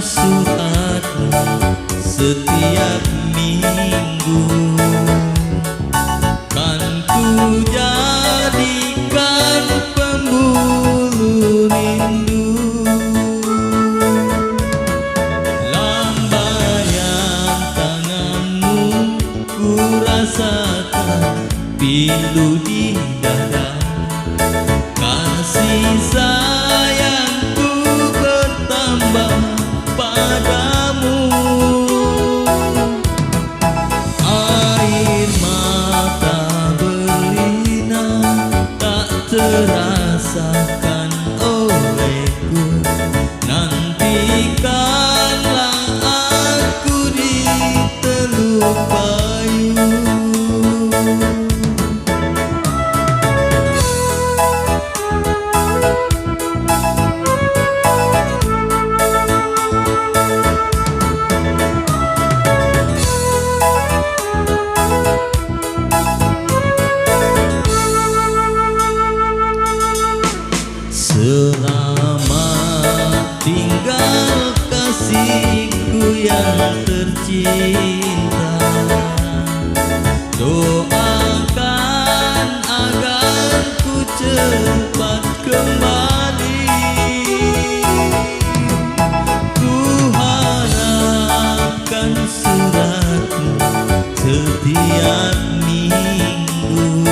suratmu setiap minggu. Kan ku jadikan pembuluh rindu. Lambaian tanganmu ku rasakan pilu di dada. Kasih sayangku bertambah padamu. Air mata berlinang tak terasakan olehku. Nantikanlah aku di Teluk Bayu. Selamat tinggal kasihku yang tercinta. Doakan agar ku cepat kembali. Ku harapkan suratmu setiap minggu.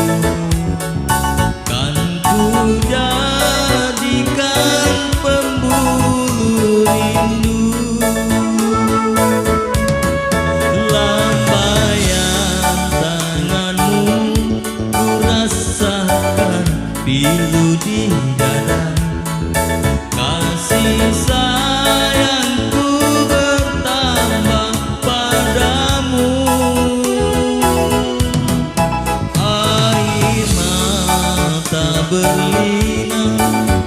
Kan ku jadikan pembuluh rindu. Lambaian tanganmu ku rasakan pilu di dada. Kasih sayangku bertambah padamu. Air mata berlinang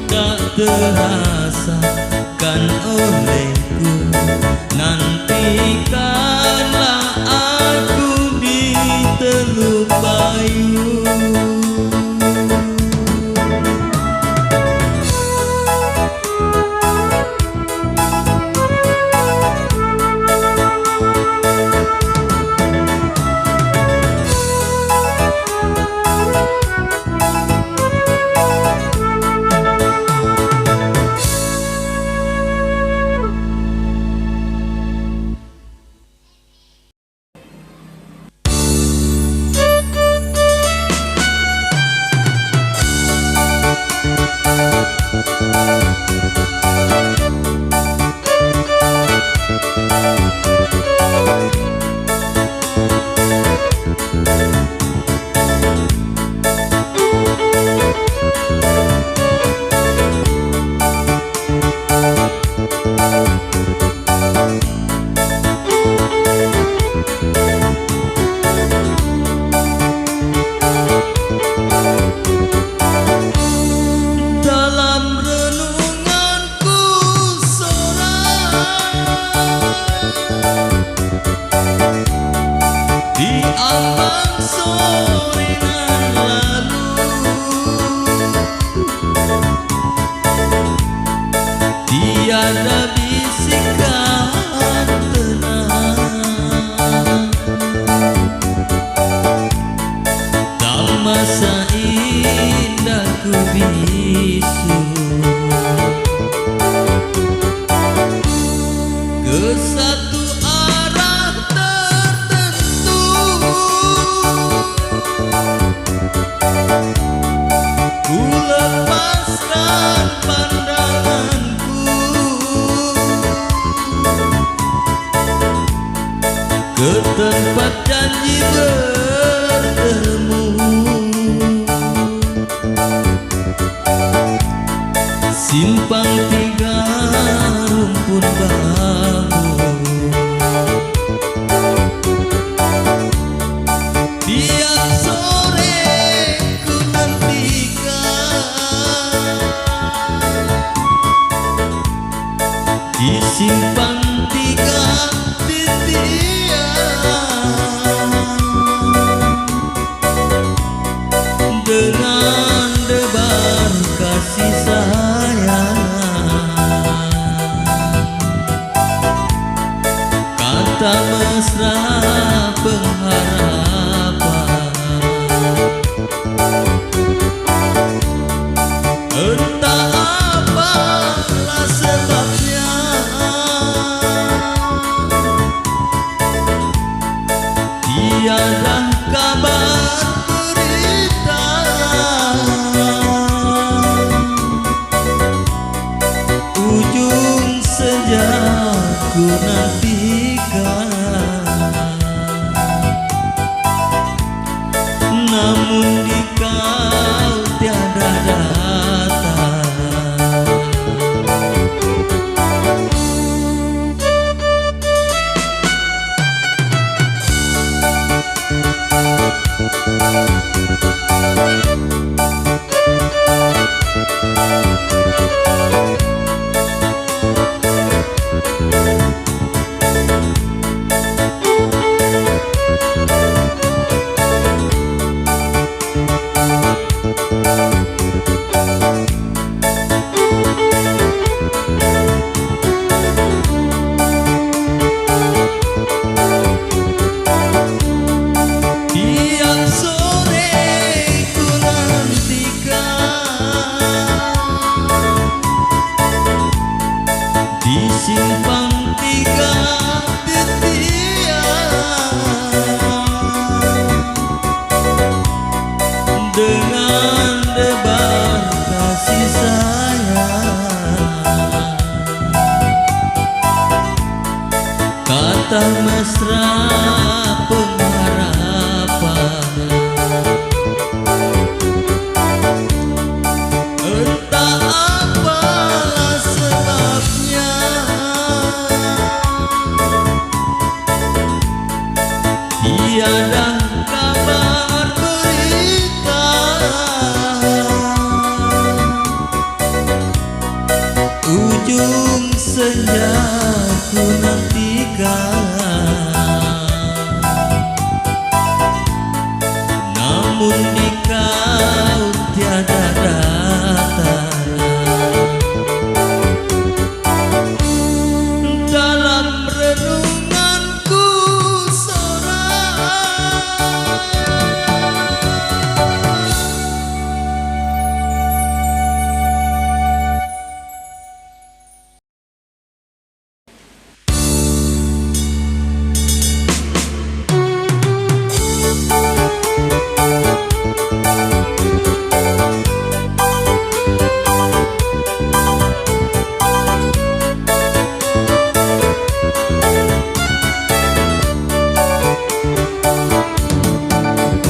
tak terasakan olehku. Nantikanlah aku di Teluk Bayu. Tiada bisikan tenang, tak masa indah ku bisu. Ke satu arah tertentu ku lepaskan pandanganku ke tempat janji bertemu. Simpang tiga rumpun bambu, tiap sore ku nantikan di simpang tiga titian dengan debar kasih sayang. Tiap sore ku nantikan di simpang tiga titian dengan debar kasih sayang, kata mesra pengharapan. Entah apalah sebabnya, tiada kabar berita. Ujung senja ku nantikan, namun di kau tiada datang. Dalam renunganku sorak,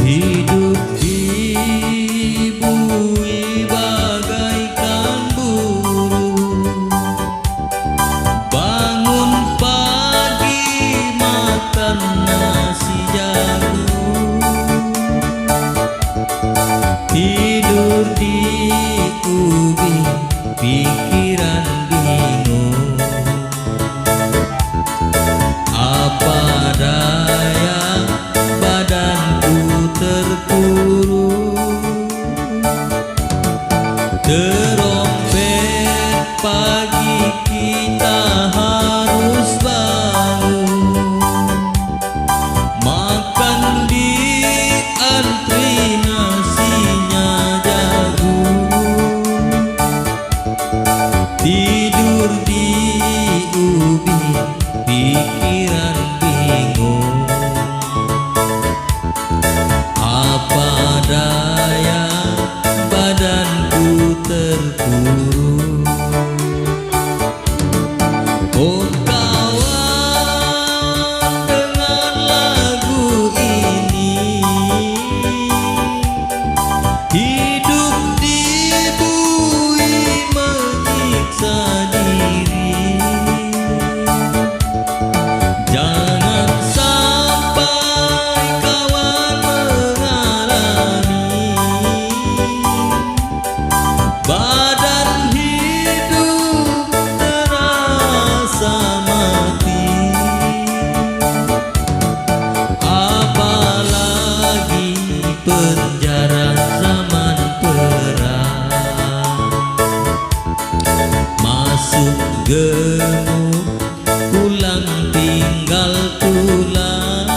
hidup di bumi bagaikan burung, bangun pagi makan nasi jagung, tidur di ubi pikiran bingung. Apa daya badanku terkurung, terompet pagi kita harus bangun, makan di antri nasinya jagung, tidur di ubi pikiran bingung. Apa daya badanku terkurung. Oh kawan, dengan lagu ini, hidup di bumi menyiksa diri. Jangan sampai kawan mengalami badan hidup terasa mati. Apalagi penjara zaman perang, masuk gemuk pulang tinggal tulang,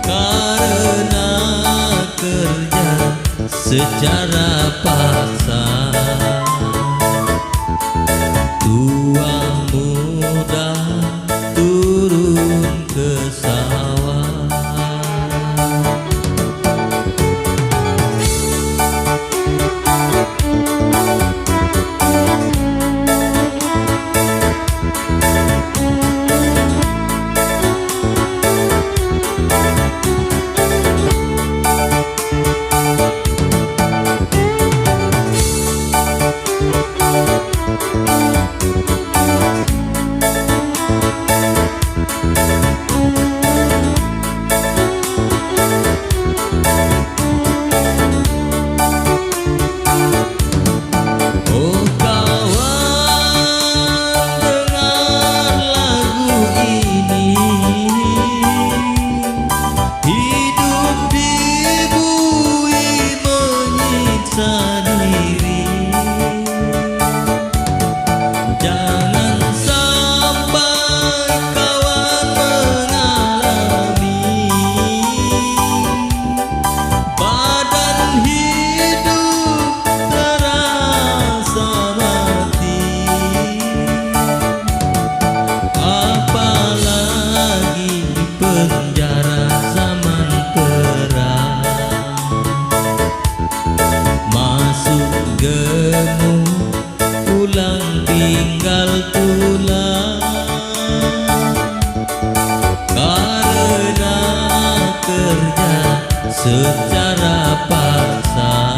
karena kerja secara paksa. Tua muda turun ke sawah, hidup terasa mati, apalagi penjara zaman perang. Masuk gemuk, pulang tinggal tulang, karena kerja secara paksa.